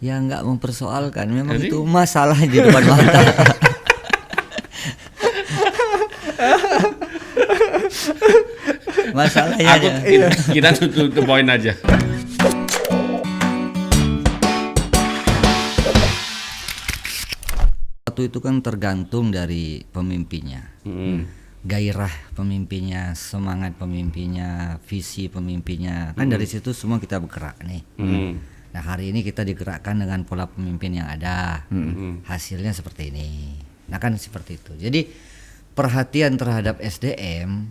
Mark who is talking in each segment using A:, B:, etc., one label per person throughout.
A: Ya nggak mempersoalkan, memang itu masalah di depan mata. Masalahnya
B: kita tutup poin aja.
A: Waktu itu kan tergantung dari pemimpinnya, gairah pemimpinnya, semangat pemimpinnya, visi pemimpinnya, kan dari situ semua kita bergerak nih. Nah hari ini kita digerakkan dengan pola pemimpin yang ada, hasilnya seperti ini. Nah kan seperti itu. Jadi perhatian terhadap SDM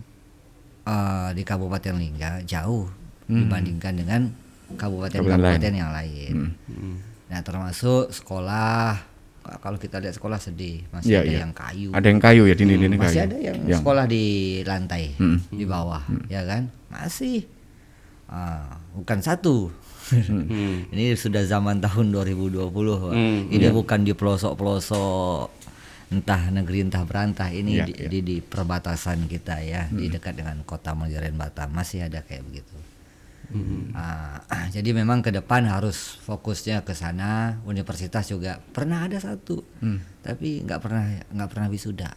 A: di Kabupaten Lingga jauh dibandingkan dengan kabupaten-kabupaten yang lain. Nah termasuk sekolah. Kalau kita lihat sekolah sedih, masih ada yang kayu.
C: Ada yang kayu ya, dinding-dinding kayu.
A: Masih ada yang sekolah di lantai, di bawah, ya kan? Masih. Bukan satu. Ini sudah zaman tahun 2020. Ini bukan di pelosok-pelosok entah negeri entah berantah. Ini di perbatasan kita ya, di dekat dengan kota Mojokerto Batam. Masih ada kayak begitu. Jadi memang ke depan harus fokusnya ke sana. Universitas juga pernah ada satu, tapi nggak pernah wisuda.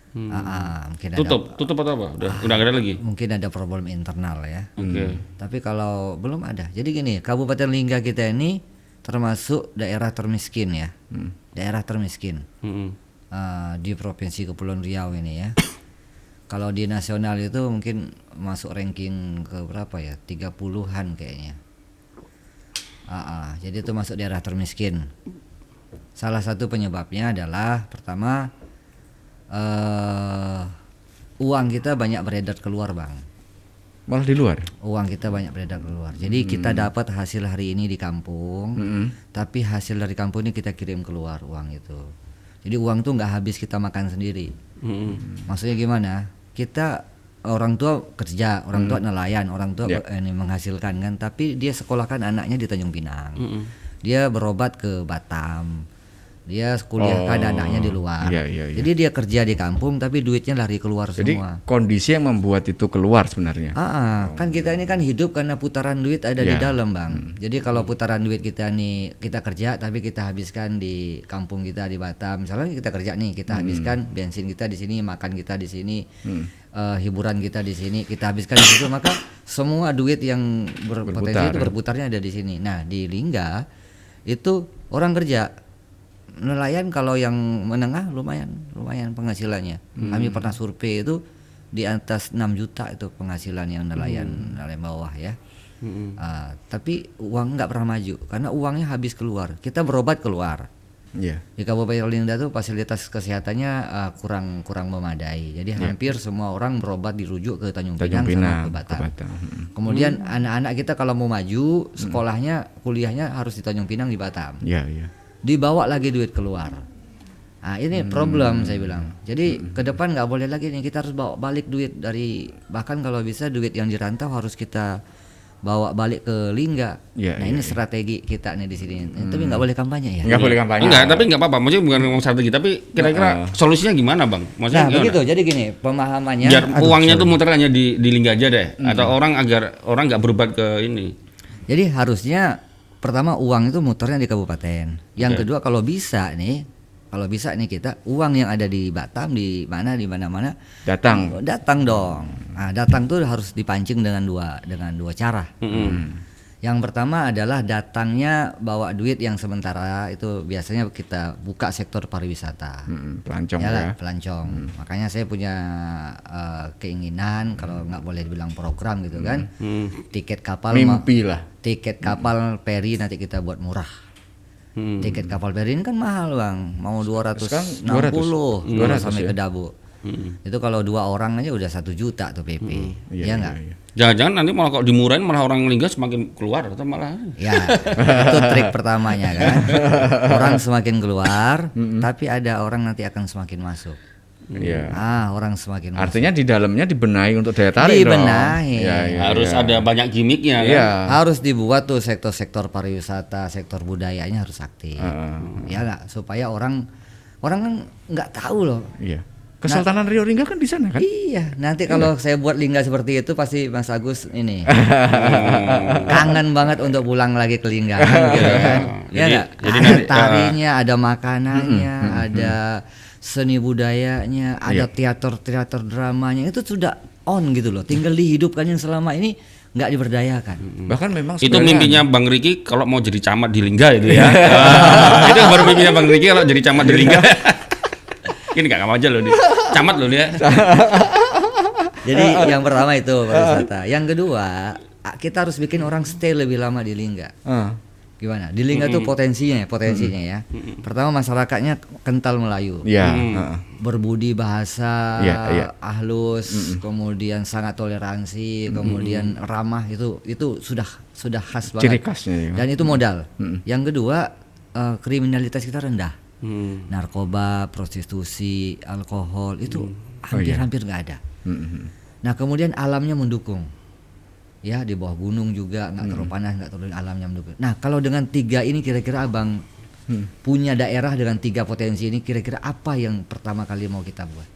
A: Mungkin
B: Tutup atau apa? Udah nggak ada lagi.
A: Mungkin ada problem internal ya. Tapi kalau belum ada. Jadi gini, Kabupaten Lingga kita ini termasuk daerah termiskin ya. Daerah termiskin di Provinsi Kepulauan Riau ini ya. Kalau di nasional itu mungkin masuk ranking ke berapa ya? 30-an kayaknya. Jadi itu masuk daerah termiskin. Salah satu penyebabnya adalah pertama uang kita banyak beredar keluar, Bang.
C: Malah di luar.
A: Uang kita banyak beredar keluar. Jadi kita dapat hasil hari ini di kampung, tapi hasil dari kampung ini kita kirim keluar uang itu. Jadi uang tuh nggak habis kita makan sendiri. Maksudnya gimana? Kita orang tua kerja, orang tua nelayan, orang tua ini menghasilkan kan, tapi dia sekolahkan anaknya di Tanjung Pinang. Dia berobat ke Batam. Dia kuliahkan anaknya di luar. Jadi dia kerja di kampung tapi duitnya lari keluar semua.
C: Jadi kondisi yang membuat itu keluar sebenarnya.
A: Kan kita ini kan hidup karena putaran duit ada di dalam, Bang. Jadi kalau putaran duit kita nih, kita kerja tapi kita habiskan di kampung kita di Batam. Misalnya kita kerja nih, kita habiskan bensin kita di sini, makan kita di sini, hiburan kita di sini, kita habiskan di situ, maka semua duit yang berpotensi itu berputarnya ada di sini. Nah, di Lingga itu orang kerja. Nelayan kalau yang menengah lumayan penghasilannya. Kami pernah survei itu di atas 6 juta itu penghasilan yang nelayan bawah ya. Tapi uang nggak pernah maju karena uangnya habis keluar. Kita berobat keluar. Di Kabupaten Lingga itu fasilitas kesehatannya kurang memadai. Jadi hampir semua orang berobat dirujuk ke Tanjung Pinang sama ke Batam. Kemudian anak-anak kita kalau mau maju sekolahnya, kuliahnya harus di Tanjung Pinang di Batam. Dibawa lagi duit keluar. Nah ini problem saya bilang. Jadi ke depan nggak boleh lagi nih, kita harus bawa balik duit dari, bahkan kalau bisa duit yang dirantau harus kita bawa balik ke Lingga. Ini strategi kita nih di sini. Tapi nggak boleh kampanye ya.
C: Nggak boleh kampanye.
B: Enggak, tapi nggak apa-apa. Maksudnya bukan ngomong strategi, tapi kira-kira solusinya gimana, Bang? Maksudnya
A: begitu. Jadi gini, pemahamannya.
B: Biar uangnya tuh muter hanya di Lingga aja deh, atau agar orang nggak berobat ke ini.
A: Jadi harusnya pertama uang itu muternya di kabupaten. Yang kedua kalau bisa nih kita uang yang ada di Batam di mana-mana datang dong. Nah, datang tuh harus dipancing dengan dua cara. Yang pertama adalah datangnya bawa duit yang sementara, itu biasanya kita buka sektor pariwisata.
C: Pelancong
A: pelancong. Makanya saya punya keinginan, kalau nggak boleh dibilang program gitu kan, tiket kapal
C: mimpi lah.
A: Tiket kapal feri nanti kita buat murah. Tiket kapal feri ini kan mahal, Bang, mau 260 sampai ke Dabu. Itu kalau 2 orang aja udah 1 juta tuh PP. Iya nggak?
B: Jangan-jangan nanti malah kalau dimurahin malah orang Lingga semakin keluar atau malah.
A: Ya, itu trik pertamanya kan. Orang semakin keluar, tapi ada orang nanti akan semakin masuk. Orang semakin masuk.
C: Artinya di dalamnya dibenahi untuk daya tarik dong.
B: Harus ada banyak gimmicknya kan.
A: Harus dibuat tuh sektor pariwisata, sektor budayanya harus aktif. Ya nggak, supaya orang kan nggak tahu loh.
C: Kesultanan Rio Lingga kan di sana kan?
A: Iya, nanti kalau saya buat lingga seperti itu pasti Mas Agus ini kangen banget untuk pulang lagi ke Lingga, gitu kan? Ya nggak?
B: jadi
A: Ada
B: nanti,
A: tarinya, ada makanannya, ada seni budayanya, ada teater dramanya, itu sudah on gitu loh. Tinggal dihidupkan yang selama ini nggak diberdayakan.
C: Bahkan memang
B: Itu
C: sebenarnya
B: mimpinya Bang Riki kalau mau jadi camat di Lingga itu ya. Itu baru mimpinya Bang Riki kalau jadi camat di Lingga. Ini nggak aja loh dia. Camat loh dia.
A: Jadi yang pertama itu pariwisata. Yang kedua, kita harus bikin orang stay lebih lama di Lingga. Gimana? Di Lingga tuh potensinya ya. Pertama, masyarakatnya kental Melayu.
C: Iya.
A: Berbudi bahasa,
C: Iya.
A: halus, kemudian sangat toleransi, kemudian ramah, itu sudah khas banget.
C: Ciri khasnya. Ya.
A: Dan itu modal. Yang kedua, kriminalitas kita rendah. Narkoba, prostitusi, alkohol itu hampir nggak ada. Nah, kemudian alamnya mendukung. Ya, di bawah gunung juga nggak terlalu panas, nggak terlalu, alamnya mendukung. Nah, kalau dengan 3 ini kira-kira Abang punya daerah dengan 3 potensi ini, kira-kira apa yang pertama kali mau kita buat?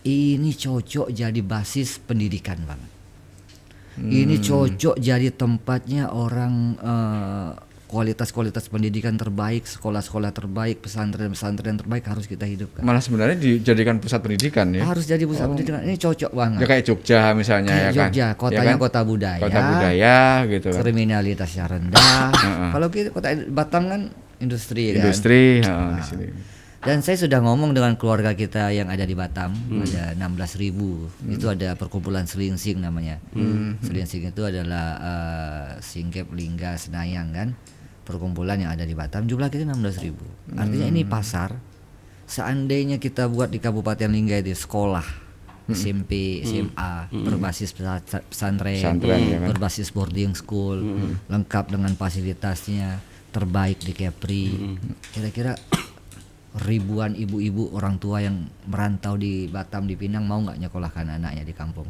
A: Ini cocok jadi basis pendidikan banget. Ini cocok jadi tempatnya orang kualitas pendidikan terbaik, sekolah-sekolah terbaik, pesantren-pesantren terbaik harus kita hidupkan.
C: Malah sebenarnya dijadikan pusat pendidikan ya.
A: Harus jadi pusat pendidikan. Ini cocok banget.
C: Ya kayak Jogja misalnya
A: Kayak
C: ya kan.
A: Jogja, kotanya
C: Ya kan?
A: kota budaya.
C: Kota budaya gitu kan.
A: Kriminalitasnya rendah. Kalau kita kota Batam kan industri kan.
C: Industri di sini.
A: Dan saya sudah ngomong dengan keluarga kita yang ada di Batam, ada 16.000. Itu ada perkumpulan Selingsing namanya. Selingsing itu adalah Singkep, Lingga, Senayang kan. Perkumpulan yang ada di Batam, jumlah kita 16.000. Artinya ini pasar. Seandainya kita buat di Kabupaten Lingga itu sekolah, SMP, SMA, berbasis pesantren,
C: ya kan?
A: berbasis boarding school, lengkap dengan fasilitasnya, terbaik di Kepri. Kira-kira ribuan ibu-ibu orang tua yang merantau di Batam, di Pinang mau nggak nyekolahkan anaknya di kampung?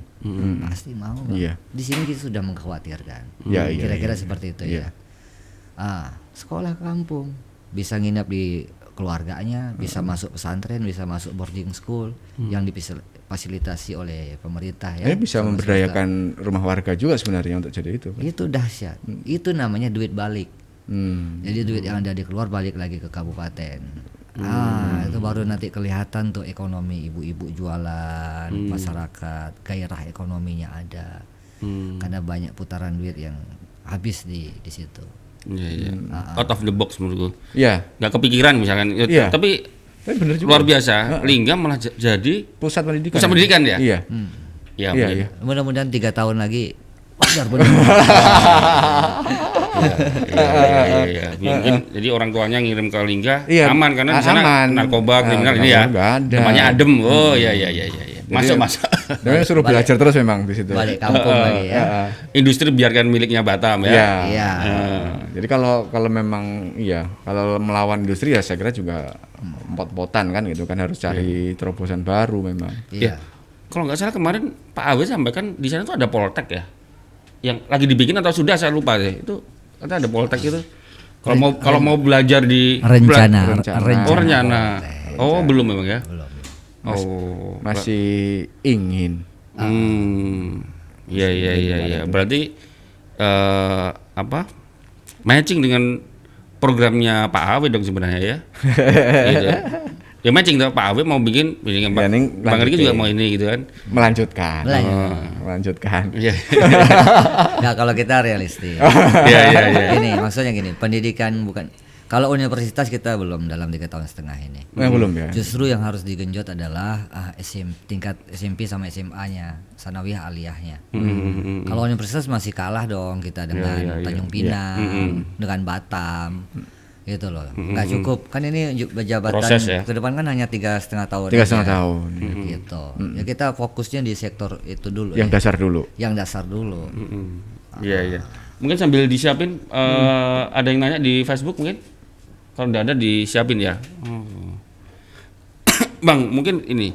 A: Pasti mau.
C: Iya.
A: Di sini kita sudah mengkhawatirkan.
C: Iya,
A: Kira-kira
C: iya.
A: seperti itu
C: Iya.
A: ya. Sekolah kampung, bisa nginap di keluarganya, bisa masuk pesantren, bisa masuk boarding school yang difasilitasi oleh pemerintah ya.
C: Bisa
A: sama
C: memberdayakan rumah warga juga sebenarnya untuk jadi itu.
A: Itu dahsyat. Itu namanya duit balik. Jadi duit yang ada di keluar balik lagi ke kabupaten. Itu baru nanti kelihatan tuh ekonomi, ibu-ibu jualan, masyarakat, gairah ekonominya ada. Karena banyak putaran duit yang habis di situ.
B: Iya. Out of the box menurutku.
C: Iya.
B: Nggak kepikiran misalkan.
C: Iya.
B: Tapi
C: benar juga.
B: luar biasa. Lingga malah jadi
C: Pusat pendidikan.
B: pusat pendidikan ya.
C: Iya.
B: Ya,
C: Iya,
B: mungkin.
C: iya.
A: Mudah-mudahan 3 tahun lagi wajar benar.
B: Iya. Mungkin jadi orang tuanya ngirim ke Lingga
C: Iya,
B: aman karena di sana
C: aman.
B: narkoba kriminal ini ya.
C: Nggak ada.
B: Namanya adem. Oh iya. Masuk.
C: Dia suruh belajar terus memang di situ.
A: Balik kampung lagi ya.
B: Industri biarkan miliknya Batam ya.
A: Iya.
C: Jadi kalau memang kalau melawan industri ya saya kira juga pot-potan kan gitu kan, harus cari terobosan baru memang.
A: Iya.
B: Kalau nggak salah kemarin Pak Awe sampaikan di sana tuh ada Poltek ya. Yang lagi dibikin atau sudah saya lupa deh. Itu katanya ada Poltek itu. Kalau mau belajar di
A: Rencana.
B: rencana. Oh, belum memang ya.
A: Belum.
C: Masih ingin.
B: Iya. Berarti matching dengan programnya Pak Awe dong sebenarnya ya. Gitu. Ya matching tuh, Pak Awe mau bikin Bang Riki juga mau ini gitu kan.
C: Melanjutkan.
B: Iya.
A: Nah, kalau kita realistis.
B: Iya.
A: Ini maksudnya gini, pendidikan bukan, kalau universitas kita belum dalam 3 tahun setengah ini.
C: Belum ya.
A: Justru yang harus digenjot adalah tingkat SMP sama SMA-nya, sanawiyah aliyahnya. Kalau universitas masih kalah dong kita dengan Tanjung Pinang, dengan Batam. Gitu loh, nggak cukup kan ini jabatan ke depan kan hanya 3,5 tahun.
C: 3,5 tahun.
A: Gitu. Ya kita fokusnya di sektor itu dulu.
C: Yang dasar dulu.
B: Iya. Mungkin sambil disiapin ada yang nanya di Facebook mungkin. Kalau nggak ada disiapin ya. Bang, mungkin ini.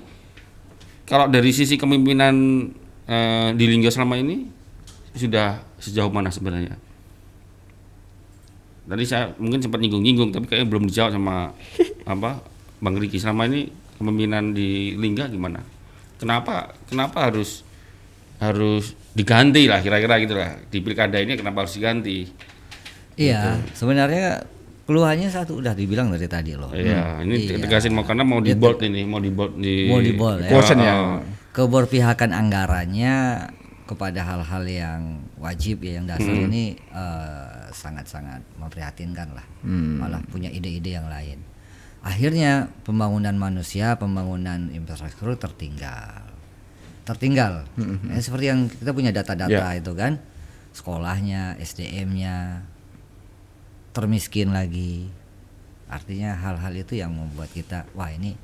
B: Kalau dari sisi kepemimpinan di Lingga selama ini sudah sejauh mana sebenarnya? Tadi saya mungkin sempat nyinggung-nyinggung tapi kayaknya belum dijawab sama Bang Riki. Selama ini kepemimpinan di Lingga gimana? Kenapa harus diganti lah kira-kira gitulah di pilkada ini, kenapa harus diganti?
A: Iya, sebenarnya keluhannya satu udah dibilang dari tadi loh.
B: Iya, ini
A: Iya.
B: tegasin karena mau di bold ini, mau di bold
A: ya.
C: Quotient ya.
A: Keberpihakan anggarannya kepada hal-hal yang wajib ya, yang dasar ini sangat-sangat memprihatinkan lah. Malah punya ide-ide yang lain. Akhirnya pembangunan manusia, pembangunan infrastruktur tertinggal. Ya, seperti yang kita punya data-data itu kan, sekolahnya, SDM-nya termiskin lagi. Artinya hal-hal itu yang membuat kita, wah ini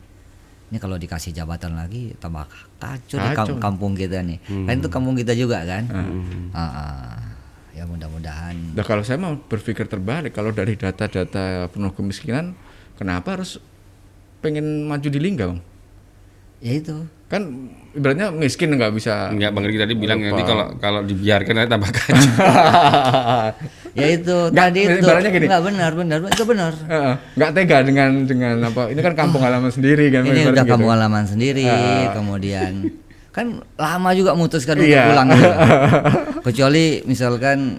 A: kalau dikasih jabatan lagi tambah kacau di kampung kita nih. Kan itu kampung kita juga kan. Ya mudah-mudahan.
C: Nah, kalau saya mau berpikir terbalik, kalau dari data-data penuh kemiskinan, kenapa harus pengen maju di Lingga, Bang?
A: Ya itu.
C: Kan ibaratnya miskin nggak bisa.
B: Enggak, Bang Riki tadi bilang nanti kalau dibiarkan nanti tambah kacau.
A: Ya itu
C: Nggak,
A: tadi itu.
C: ibaratnya gini.
A: Enggak benar, itu benar.
C: Nggak tega dengan apa? Ini kan kampung halaman sendiri kan.
A: Ini
C: ibaratnya
A: udah
C: gitu.
A: kampung halaman sendiri, kemudian kan lama juga memutuskan untuk pulang gitu. Kecuali misalkan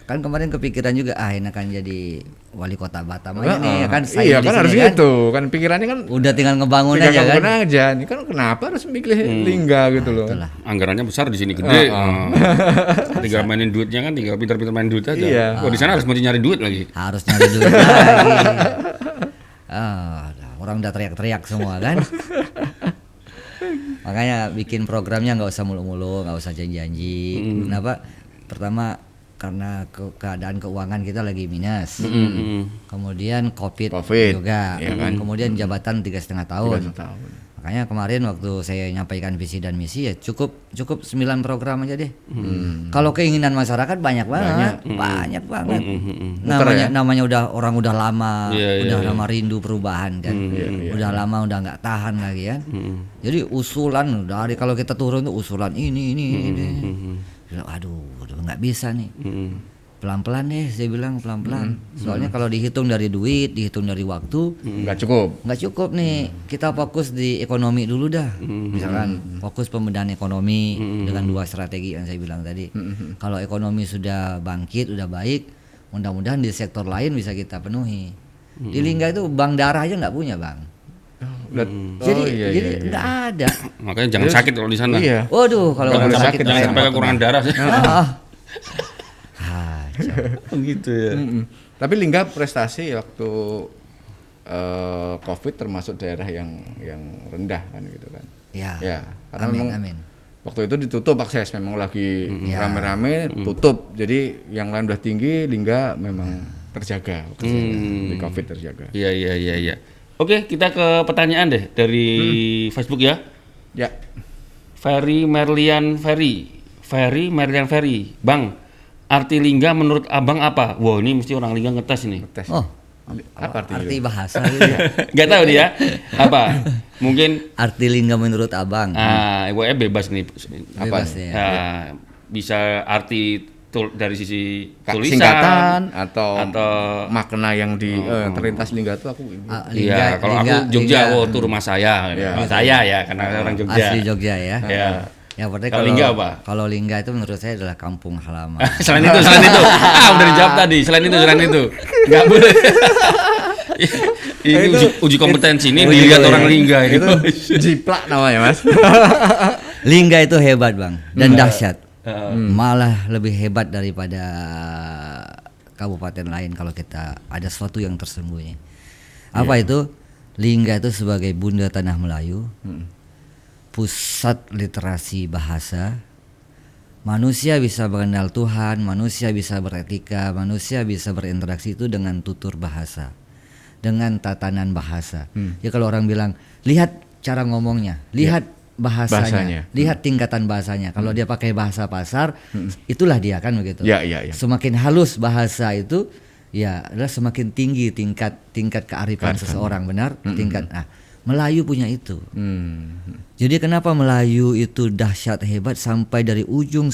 A: kan kemarin kepikiran juga enakan jadi wali kota Batam aja nih kan, saya
C: Iya
A: di
C: kan
A: sini
C: harus
A: kan.
C: gitu kan, pikirannya kan
A: Udah tinggal ngebangun aja kan.
C: bangun aja. Ini kan kenapa harus milih Lingga gitu loh.
A: Itulah.
B: Anggarannya besar di sini gede. Tinggal mainin duitnya kan, tinggal pintar-pintar main duit aja.
C: Iya.
B: Oh, di sana harus mesti nyari duit lagi.
A: Harus nyari duit lagi. Orang udah teriak-teriak semua kan. Makanya bikin programnya nggak usah mulu-mulu, nggak usah janji-janji. Kenapa? Pertama karena keadaan keuangan kita lagi minus. Kemudian COVID juga.
C: ya kan?
A: Kemudian jabatan 3,5 tahun.
C: 3,5 tahun.
A: Makanya kemarin waktu saya nyampaikan visi dan misi ya cukup 9 program aja deh. Kalau keinginan masyarakat banyak banget. Namanya udah orang udah lama, lama rindu perubahan kan. Udah lama udah nggak tahan lagi kan. Jadi usulan dari kalau kita turun tuh usulan ini. Aduh nggak bisa nih. Pelan-pelan deh, saya bilang pelan-pelan. Soalnya kalau dihitung dari duit, dihitung dari waktu,
C: nggak cukup
A: nih. Kita fokus di ekonomi dulu dah. Misalkan fokus pembenahan ekonomi dengan 2 strategi yang saya bilang tadi. Kalau ekonomi sudah bangkit, udah baik, mudah-mudahan di sektor lain bisa kita penuhi. Di Lingga itu bank darah aja nggak punya, Bang. Jadi nggak ada.
B: Makanya jangan sakit kalau di sana.
C: Iya.
A: Waduh, kalau sakit
B: jangan sampai kekurangan darah.
C: Gitu ya. Tapi Lingga prestasi waktu COVID termasuk daerah yang rendah kan gitu kan.
A: Ya.
C: Karena
A: Amin.
C: Waktu itu ditutup akses, memang lagi rame-rame tutup. Jadi yang lain udah tinggi, Lingga memang terjaga. Di COVID terjaga.
B: Iya. Oke, kita ke pertanyaan deh dari Facebook ya.
C: Ya.
B: Ferry Merlian Ferry. Bang, arti Lingga menurut Abang apa? Wah, ini mesti orang Lingga ngetes ini.
A: Oh,
C: apa
A: arti bahasa gitu ya?
B: Gak tahu dia. Apa? Mungkin
A: arti Lingga menurut Abang.
B: bebas nih.
A: Bebas ya.
B: Bisa arti dari sisi tulisan
C: singkatan atau makna yang terlintas Lingga itu aku ini.
B: Iya, kalau aku Jogja, itu rumah saya. Saya ya, karena orang Jogja.
A: Asli Jogja ya.
B: Ya.
A: Ya, berarti
B: kalau Lingga apa?
A: Kalau Lingga itu menurut saya adalah kampung halaman.
B: selain itu. Udah dijawab tadi. Selain itu. Enggak boleh. Ini uji kompetensi ini dilihat orang Lingga ini.
C: Itu jiplak namanya, Mas.
A: Lingga itu hebat, Bang, dan dahsyat. Malah lebih hebat daripada kabupaten lain kalau kita ada sesuatu yang tersembunyi. Apa itu? Lingga itu sebagai bunda tanah Melayu. Pusat literasi bahasa. Manusia bisa mengenal Tuhan, manusia bisa beretika, manusia bisa berinteraksi itu dengan tutur bahasa, dengan tatanan bahasa. Ya kalau orang bilang, lihat cara ngomongnya, lihat bahasanya, lihat tingkatan bahasanya. Kalau dia pakai bahasa pasar, itulah dia kan begitu.
C: Ya.
A: Semakin halus bahasa itu, ya adalah semakin tinggi tingkat kearifan seseorang, benar? Tingkat. Melayu punya itu. Jadi kenapa Melayu itu dahsyat hebat sampai dari ujung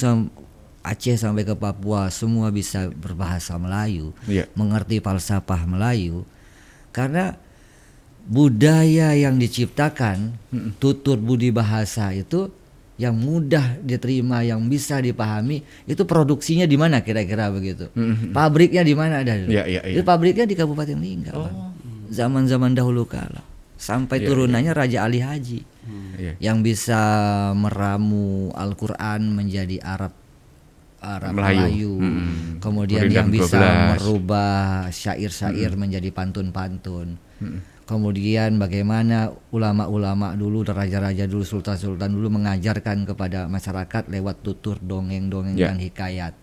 A: Aceh sampai ke Papua semua bisa berbahasa Melayu, mengerti falsafah Melayu, karena budaya yang diciptakan, tutur budi bahasa itu yang mudah diterima, yang bisa dipahami, itu produksinya di mana kira-kira begitu? Pabriknya di mana ada? Itu pabriknya di Kabupaten Lingga, Bang. Zaman-zaman dahulu kala. Sampai turunannya Raja Ali Haji yang bisa meramu Al-Qur'an menjadi Arab Melayu. Kemudian yang bisa merubah syair-syair menjadi pantun-pantun. Kemudian bagaimana ulama-ulama dulu, raja-raja dulu, sultan-sultan dulu mengajarkan kepada masyarakat lewat tutur dongeng-dongeng dan hikayat.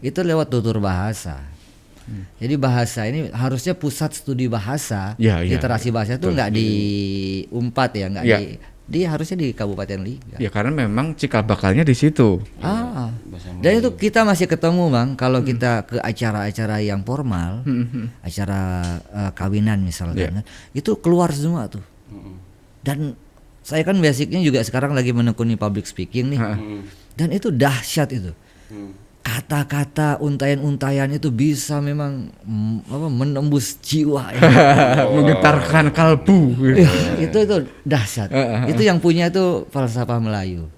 A: Itu lewat tutur bahasa. Jadi bahasa ini harusnya pusat studi bahasa, literasi bahasa itu nggak diumpat ya, nggak di harusnya di Kabupaten Lingga.
C: Ya karena memang cikal bakalnya di situ.
A: Dan itu kita masih ketemu, Bang, kalau kita ke acara-acara yang formal, acara kawinan misalkan, itu keluar semua tuh. Dan saya kan basicnya juga sekarang lagi menekuni public speaking nih, dan itu dahsyat itu. Kata-kata untayan-untayan itu bisa memang menembus jiwa ya.
C: Menggetarkan kalbu.
A: Itu dahsyat. Itu yang punya itu falsafah Melayu.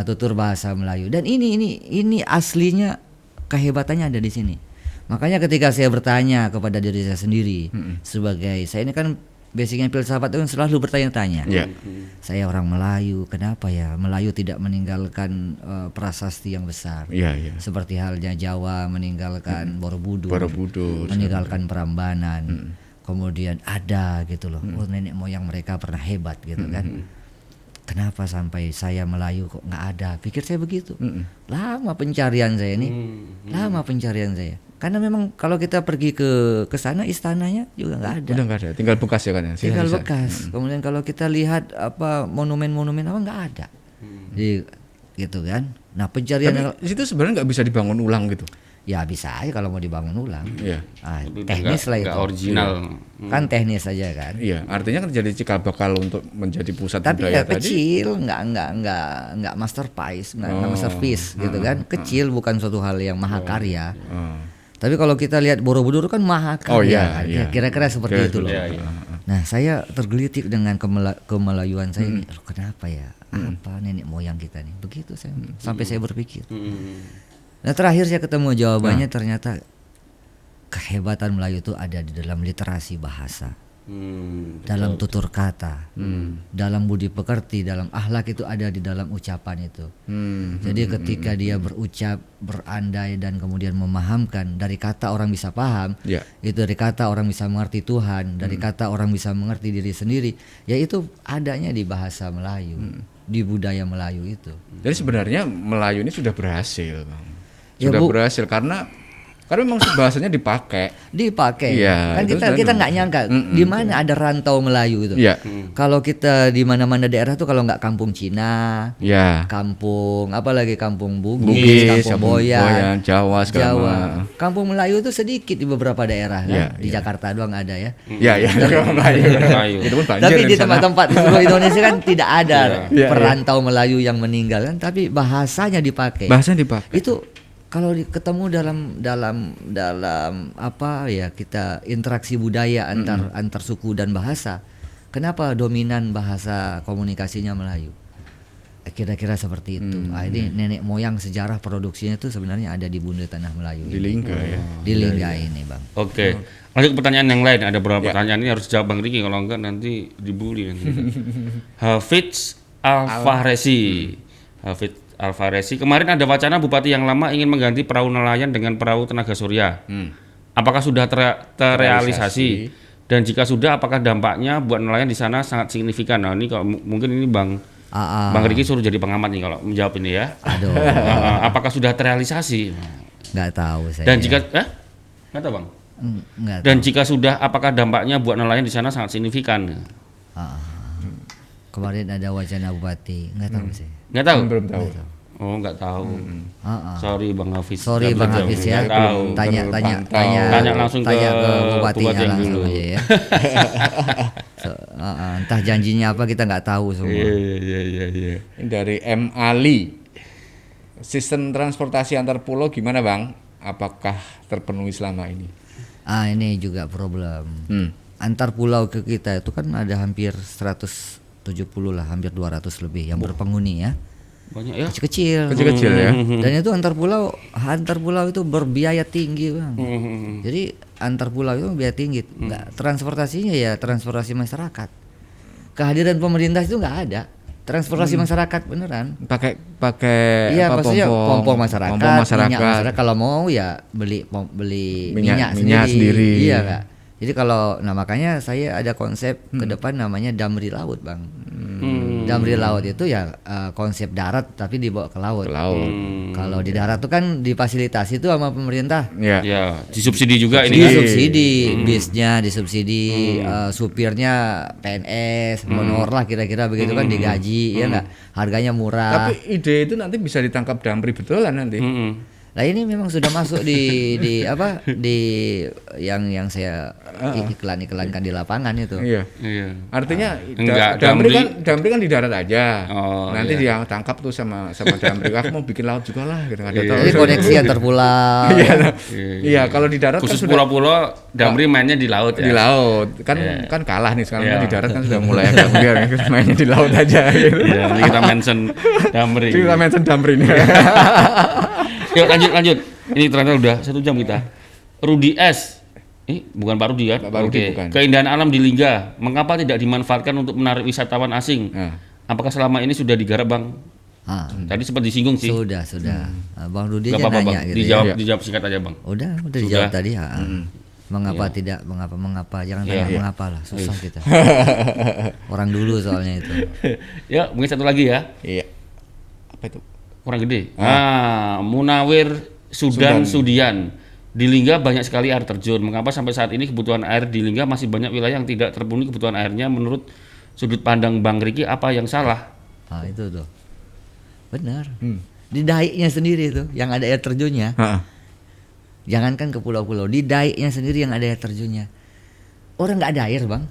A: Tutur bahasa Melayu. Dan ini aslinya kehebatannya ada di sini. Makanya ketika saya bertanya kepada diri saya sendiri, sebagai saya ini kan basicnya filsafat itu selalu bertanya-tanya. Saya orang Melayu, kenapa ya Melayu tidak meninggalkan prasasti yang besar? Seperti halnya Jawa meninggalkan Borobudur, meninggalkan Prambanan. Kemudian ada gitu loh, nenek moyang mereka pernah hebat gitu kan. Kenapa sampai saya Melayu kok nggak ada? Pikir saya begitu. Lama pencarian saya ini, lama pencarian saya. Karena memang kalau kita pergi ke sana istananya juga nggak ada.
C: Udah nggak ada, tinggal bekas ya kan ya.
A: Tinggal bekas. Kemudian kalau kita lihat apa monumen-monumen apa nggak ada. Jadi gitu kan. Nah pencarian
C: di situ sebenarnya nggak bisa dibangun ulang gitu.
A: Ya bisa aja kalau mau dibangun ulang. Teknis lah itu.
B: Original.
A: Kan teknis aja kan.
C: Iya, artinya kan jadi cikal bakal untuk menjadi pusat
A: tapi
C: budaya
A: ya kecil, nggak masterpiece, nggak masterpiece gitu kan. Kecil, bukan suatu hal yang mahakarya. Tapi kalau kita lihat Borobudur kan mahakarya, kira-kira seperti itu loh. Nah, saya tergelitik dengan kemelayuan saya ini. Kenapa ya? Apa nenek moyang kita nih? Begitu saya sampai saya berpikir. Nah, terakhir saya ketemu jawabannya ternyata kehebatan Melayu itu ada di dalam literasi bahasa. Dalam tutur kata, dalam budi pekerti, dalam akhlak itu ada di dalam ucapan itu. Jadi ketika dia berucap, berandai dan kemudian memahamkan, dari kata orang bisa paham, itu dari kata orang bisa mengerti Tuhan, dari kata orang bisa mengerti diri sendiri, yaitu adanya di bahasa Melayu, di budaya Melayu itu.
C: Jadi sebenarnya Melayu ini sudah berhasil, Bang. Sudah berhasil karena memang bahasanya dipakai
A: kan kita nggak nyangka di mana ada rantau Melayu itu. Kalau kita di mana-mana daerah tuh kalau nggak kampung Cina, kampung apalagi kampung Bugis, kampung Boyan,
C: Jawa.
A: Kampung Melayu itu sedikit di beberapa daerah kan. Di Jakarta doang ada ya.
C: Melayu. Itu pun banjir.
A: Tapi di tempat-tempat di seluruh Indonesia kan tidak ada perantau Melayu yang meninggal kan, tapi bahasanya dipakai. Itu kalau ketemu dalam apa ya, kita interaksi budaya antar suku dan bahasa, kenapa dominan bahasa komunikasinya Melayu? Kira-kira seperti itu. Ini nenek moyang sejarah produksinya itu sebenarnya ada di Bunda Tanah Melayu.
C: Di Lingga ya.
A: Di Lingga ini, Bang.
B: Oke. Lanjut ke pertanyaan yang lain. Ada beberapa pertanyaan ini harus jawab Bang Riki, kalau enggak nanti dibully nanti. Hafiz Alfaresi, kemarin ada wacana bupati yang lama ingin mengganti perahu nelayan dengan perahu tenaga surya. Apakah sudah terrealisasi? Dan jika sudah, apakah dampaknya buat nelayan di sana sangat signifikan? Nah, ini kalau mungkin ini Bang Riki suruh jadi pengamat nih kalau menjawab ini ya. Apakah sudah terrealisasi?
A: Nggak tahu saya.
B: Dan jika nggak tahu Bang. Dan jika sudah, apakah dampaknya buat nelayan di sana sangat signifikan?
A: Kemarin ada wacana bupati, nggak tahu sih.
B: Nggak tahu?
C: Belum tahu.
B: Oh, nggak tahu. Sorry Bang Hafiz.
A: Ya. Tanya
B: langsung
A: ke bupatinya langsung
B: dulu.
A: Aja ya. Entah janjinya apa kita nggak tahu semua.
B: Iya.
C: Dari M. Ali. Sistem transportasi antar pulau gimana, Bang? Apakah terpenuhi selama ini?
A: Ini juga problem. antar pulau ke kita itu kan ada hampir 170 lah, hampir 200 lebih yang berpenghuni ya.
B: Banyak ya.
A: Kecil-kecil.
C: Kecil-kecil ya.
A: Dan itu antar pulau itu berbiaya tinggi bang. Jadi antar pulau itu biaya tinggi. Nggak, transportasinya ya transportasi masyarakat. Kehadiran pemerintah itu nggak ada. Transportasi masyarakat beneran.
C: Pakai
A: Iya,
C: apa,
A: maksudnya pompong masyarakat, minyak
C: masyarakat.
A: masyarakat. Kalau mau ya beli minyak
C: sendiri.
A: Iya kak. Jadi kalau makanya saya ada konsep ke depan namanya Damri Laut bang. Damri Laut itu ya konsep darat tapi dibawa ke laut. Kalau di darat tuh kan difasilitasi tuh sama pemerintah.
C: Iya.
B: Ya, disubsidi juga ini kan.
A: Disubsidi, bisnya disubsidi, supirnya PNS, honor lah kira-kira begitu kan digaji, ya nggak, harganya murah.
C: Tapi ide itu nanti bisa ditangkap Damri betulan nanti.
A: Nah ini memang sudah masuk di yang saya iklankan di lapangan itu.
C: Iya. Artinya
B: Enggak,
C: Damri kan di darat aja. Nanti
B: iya.
C: dia tangkap tuh sama Damri. Aku mau bikin laut juga lah gitu.
A: Jadi koneksi antar pulau.
C: Iya, kalau di darat
B: Khusus
C: kan sudah
B: pulau-pulau Damri mainnya di laut ya.
C: di laut. Kan kalah nih sekarang. Di darat kan sudah mulai agak biar mainnya di laut aja gitu.
B: Iya, nanti kita mention Damri.
C: Kita mention Damri nih.
B: Yuk lanjut. Ini ternyata udah 1 jam kita. Rudi S. Bukan Pak Rudi ya?
C: Pak Rudi bukan.
B: Keindahan alam di Lingga, mengapa tidak dimanfaatkan untuk menarik wisatawan asing? Apakah selama ini sudah digarap Bang? Tadi sempat disinggung sih.
A: Sudah. Bang Rudi
B: Gak
A: aja
B: apa-apa
A: nanya
B: Bang,
A: gitu.
B: dijawab singkat aja Bang.
A: Udah dijawab tadi ya. Mengapa tidak? Mengapa? Jangan tanya mengapa lah, susah kita. Orang dulu soalnya itu.
B: Ya, mungkin satu lagi ya.
C: Iya. Apa itu?
B: Kurang gede. Munawir Sudian. Di Lingga banyak sekali air terjun. Mengapa sampai saat ini kebutuhan air di Lingga masih banyak wilayah yang tidak terpenuhi kebutuhan airnya? Menurut sudut pandang Bang Riki, apa yang salah?
A: Itu tuh. Benar. Di Daiknya sendiri tuh yang ada air terjunnya. Jangankan ke pulau-pulau, di Daiknya sendiri yang ada air terjunnya. Orang nggak ada air bang.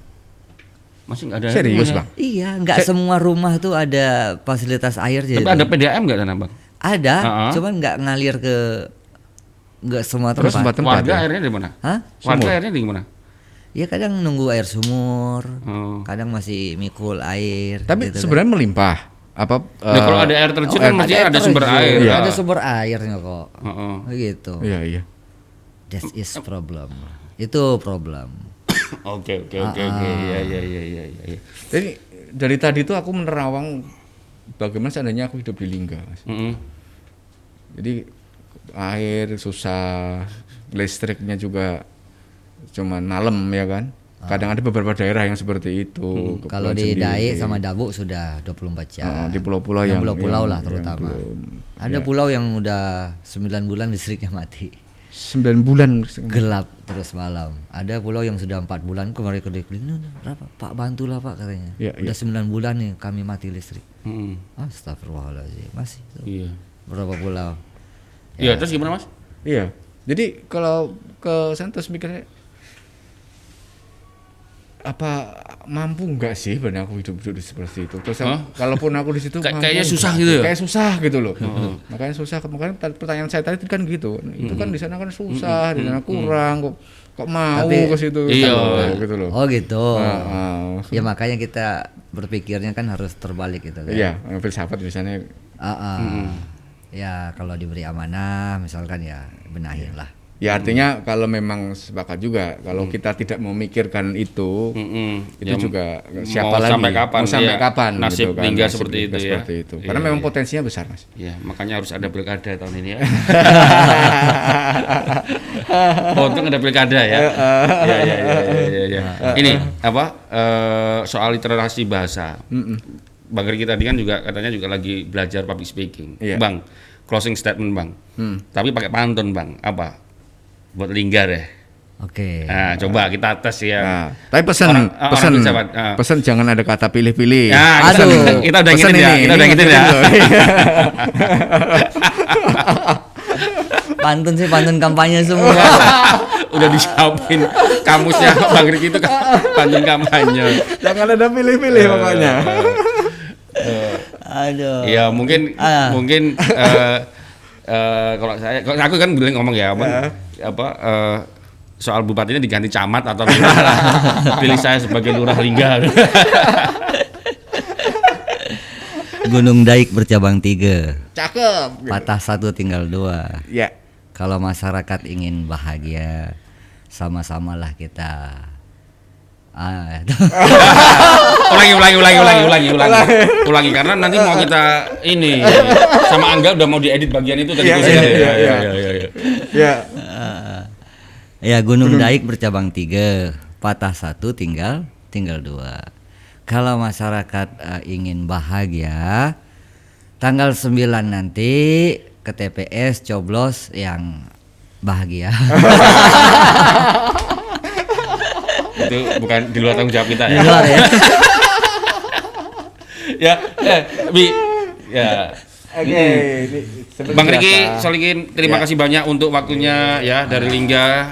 B: Masih nggak ada.
C: Serius bang?
A: Iya, nggak semua rumah tuh ada fasilitas air.
B: Tapi ada PDAM nggak sana bang?
A: Ada, cuman nggak ngalir ke nggak semua tempat.
B: Warga airnya di mana? Warga airnya di mana?
A: Ya kadang nunggu air sumur, kadang masih mikul air.
C: Tapi
A: gitu
C: sebenarnya melimpah. Apa?
B: Kalau ada air terjun kan mesti ada sumber air.
A: Iya. Ada sumber airnya kok. Gitu.
C: Iya.
A: That is problem. Itu problem.
B: Oke. Iya.
C: Jadi dari tadi tuh aku menerawang bagaimana seandainya aku hidup di Lingga, Mas. Jadi air susah, listriknya juga cuma malam ya kan. Kadang ada beberapa daerah yang seperti itu.
A: Kalau di Daik sama Dabuk sudah 24 jam.
C: Di pulau-pulau yang
A: pulau-pulau lah terutama. Ada pulau yang udah 9 bulan listriknya mati.
C: 9 bulan
A: gelap terus malam. Ada pulau yang sudah 4 bulan kemarin berapa? Pak bantulah Pak katanya. Udah 9 bulan nih kami mati listrik. Astagfirullahaladzim. Masih tuh.
B: Iya.
A: Berapa pulau?
B: Iya, terus gimana Mas?
C: Iya. Jadi kalau ke Santos mikirnya apa mampu enggak sih benar aku hidup seperti itu. Terus kalaupun aku di situ
B: kayaknya susah gitu ya.
C: Kayak susah gitu loh. Makanya susah. Makanya pertanyaan saya tadi kan gitu. Itu kan di sana kan susah, di sana kurang kok mau ke situ gitu loh.
A: Oh gitu. Ya makanya kita berpikirnya kan harus terbalik gitu kan.
C: Iya, filsafat misalnya.
A: Ya kalau diberi amanah misalkan ya benahin lah.
C: Ya artinya kalau memang sepakat juga kalau kita tidak memikirkan itu
B: ya,
C: juga siapa lagi
B: mau sampai kapan
C: gitu
B: nasib
C: kan,
B: Lingga seperti itu ya.
C: Seperti itu. Karena memang potensinya besar Mas.
B: Iya, makanya harus ada pilkada tahun ini ya. Untung ada pilkada ya. Iya. Ini apa soal literasi bahasa. Bang Riki tadi kan juga katanya juga lagi belajar public speaking. Bang, closing statement Bang. Tapi pakai pantun Bang. Apa? Buat Lingga deh.
A: Oke.
B: Nah, coba kita tes ya.
C: Nah, tapi pesan jangan ada kata pilih-pilih.
B: Nah, kita udah ingetin ya. Kita udah ingetin ya.
A: Pantun sih pantun kampanye semua.
B: Udah disiapin kamusnya Bang Riki itu pantun kampanye.
C: Jangan ada pilih-pilih pokoknya.
A: Aduh.
B: Ya mungkin kalau aku kan bilang ngomong ya soal bupatinya diganti camat atau gimana. Pilih saya sebagai lurah Lingga.
A: Gunung Daik bercabang 3.
C: Cakep.
A: Patah 1 tinggal 2.
C: Ya.
A: Kalau masyarakat ingin bahagia, sama-samalah kita.
B: Ulangi karena nanti mau kita ini sama Angga udah mau diedit bagian itu tadi.
C: Ya.
A: Ya, Gunung Daik bercabang 3, patah 1 tinggal 2. Kalau masyarakat ingin bahagia, tanggal 9 nanti ke TPS coblos yang bahagia.
B: Itu bukan di luar tanggung jawab kita ya.
A: Di luar ya.
C: Oke,
B: Bang Riki Solikin, terima kasih banyak untuk waktunya ya dari Lingga.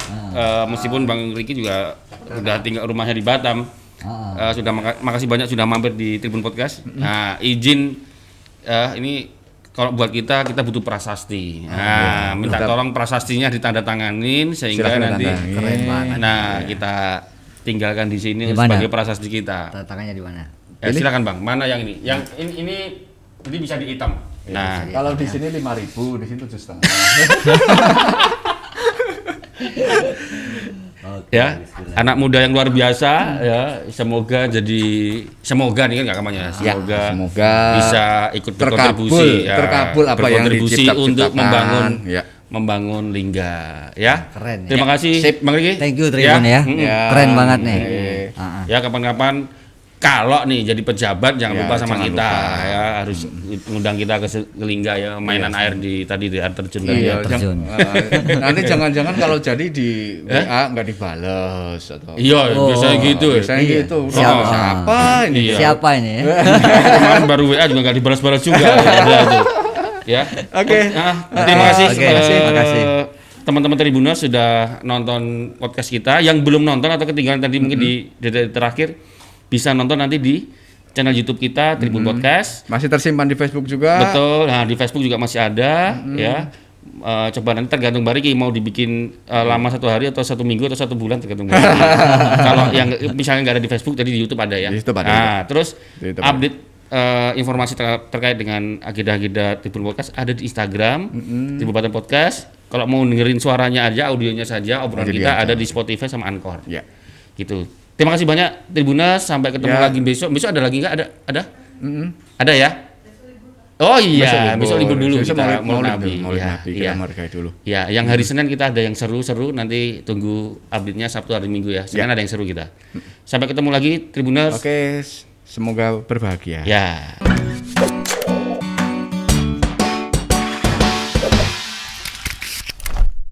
B: Meskipun Bang Riki juga udah tinggal rumahnya di Batam. Makasih banyak sudah mampir di Tribun Podcast. Nah, izin ini kalau buat kita butuh prasasti. Nah, minta tolong prasastinya ditandatanganin sehingga
C: Silahkan
B: nanti
A: Keren banget.
B: nah kita tinggalkan di sini
A: Di mana?
B: sebagai prasasti kita.
A: Tantangannya di mana?
B: Silakan Bang, mana yang ini? Yang ini bisa dihitam. Nah,
C: kalau di sini 5.000, di sini 7,5.
B: ya, anak muda yang luar biasa ya, semoga nih kan nggak namanya, semoga bisa ikut berkontribusi
C: terkabul apa yang
B: berkontribusi untuk
C: diciptakan.
B: membangun Lingga ya.
A: Keren.
B: Terima kasih Bang Riki.
A: Thank you Tribun ya. Keren banget nih.
B: Ya, kapan-kapan kalau nih jadi pejabat jangan lupa sama
C: jangan
B: kita
C: lupa.
B: ya, harus ngundang kita ke Lingga ya, mainan air di air terjun tadi ya.
A: Terjun.
C: Nanti jangan-jangan kalau jadi di WA nggak dibales atau
B: Biasanya gitu.
C: biasanya
A: Iya.
C: gitu.
A: Siapa
C: ini?
B: Iya.
A: Siapa ini ya?
B: Kemarin baru WA juga nggak dibalas-balas juga. Ya.
C: Oke.
B: Terima kasih.
A: Oke, terima kasih.
B: Teman-teman Tribuners sudah nonton podcast kita. Yang belum nonton atau ketinggalan tadi mungkin di detik terakhir bisa nonton nanti di channel YouTube kita Tribun Podcast.
C: Masih tersimpan di Facebook juga.
B: Betul. Nah, di Facebook juga masih ada ya. Coba nanti tergantung Bang Riki mau dibikin lama 1 hari atau 1 minggu atau 1 bulan tergantung Bang Riki. Kalau yang misalnya nggak ada di Facebook tadi di YouTube ada ya.
C: Di YouTube ada.
B: Nah, terus
C: Di YouTube
B: update informasi terkait dengan agenda-agenda Tribun Podcast ada di Instagram Tribun Podcast. Kalau mau dengerin suaranya aja, audionya saja, obrolan
C: Jadi
B: kita
C: biasa.
B: ada di Spotify sama Anchor.
C: Ya.
B: Gitu. Terima kasih banyak Tribuners, sampai ketemu lagi besok. Besok ada lagi nggak? Ada? Ada ya? Oh iya, besok libur dulu
C: Besok
B: kita
C: Maulid
B: Nabi.
C: Nabi kita menghargai dulu.
B: Ya, yang hari Senin kita ada yang seru-seru, nanti tunggu update-nya Sabtu hari Minggu ya. Senin ada yang seru kita. Sampai ketemu lagi Tribuners.
C: Oke, semoga berbahagia.
B: Ya.